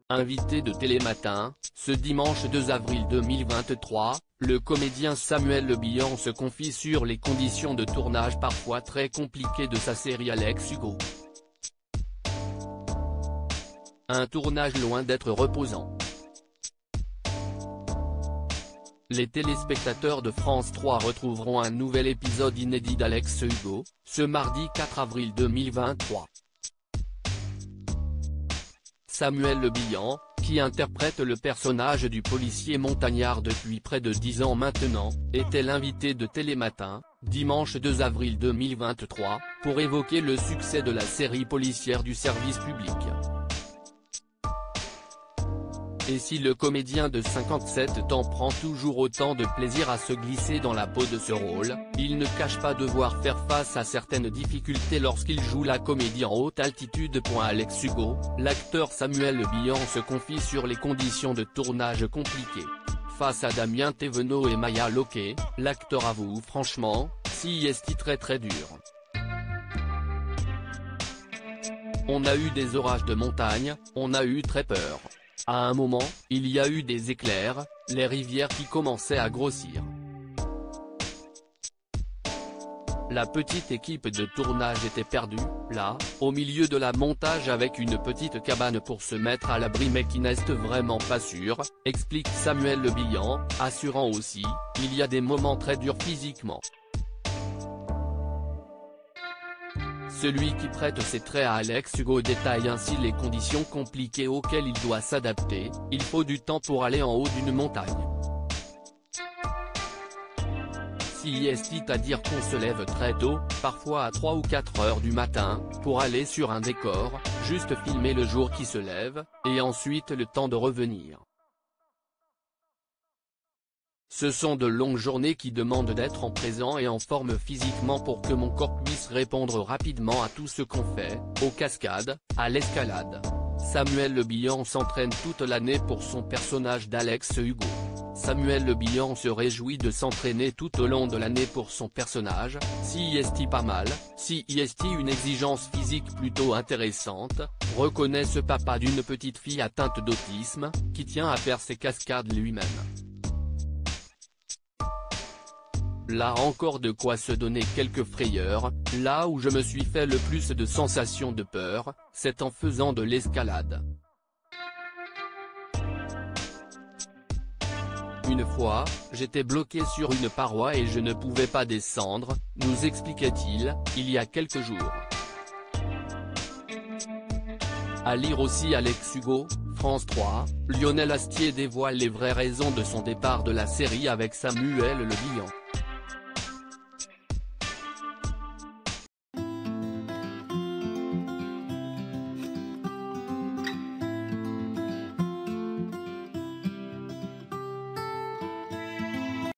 Invité de Télématin, ce dimanche 2 avril 2023, le comédien Samuel Le Bihan se confie sur les conditions de tournage parfois très compliquées de sa série Alex Hugo. Un tournage loin d'être reposant. Les téléspectateurs de France 3 retrouveront un nouvel épisode inédit d'Alex Hugo, ce mardi 4 avril 2023. Samuel Le Bihan, qui interprète le personnage du policier montagnard depuis près de 10 ans maintenant, était l'invité de Télématin, dimanche 2 avril 2023, pour évoquer le succès de la série policière du service public. Et si le comédien de 57 ans prend toujours autant de plaisir à se glisser dans la peau de ce rôle, il ne cache pas devoir faire face à certaines difficultés lorsqu'il joue la comédie en haute altitude. Alex Hugo, l'acteur Samuel Le Bihan se confie sur les conditions de tournage compliquées. Face à Damien Thévenot et Maya Locquet, l'acteur avoue franchement, si est très dur. On a eu des orages de montagne, on a eu très peur. À un moment, il y a eu des éclairs, les rivières qui commençaient à grossir. La petite équipe de tournage était perdue, là, au milieu de la montage avec une petite cabane pour se mettre à l'abri mais qui n'est vraiment pas sûre, explique Samuel Le Bihan, assurant aussi, il y a des moments très durs physiquement. Celui qui prête ses traits à Alex Hugo détaille ainsi les conditions compliquées auxquelles il doit s'adapter, il faut du temps pour aller en haut d'une montagne. C'est-à-dire qu'on se lève très tôt, parfois à 3 ou 4 heures du matin, pour aller sur un décor, juste filmer le jour qui se lève, et ensuite le temps de revenir. Ce sont de longues journées qui demandent d'être en présent et en forme physiquement pour que mon corps puisse répondre rapidement à tout ce qu'on fait, aux cascades, à l'escalade. Samuel Le Bihan s'entraîne toute l'année pour son personnage d'Alex Hugo. Samuel Le Bihan se réjouit de s'entraîner tout au long de l'année pour son personnage, si pas mal, si une exigence physique plutôt intéressante, reconnaît ce papa d'une petite fille atteinte d'autisme, qui tient à faire ses cascades lui-même. Là encore de quoi se donner quelques frayeurs, là où je me suis fait le plus de sensations de peur, c'est en faisant de l'escalade. Une fois, j'étais bloqué sur une paroi et je ne pouvais pas descendre, nous expliquait-il, il y a quelques jours. À lire aussi Alex Hugo, France 3, Lionel Astier dévoile les vraies raisons de son départ de la série avec Samuel Le Bihan.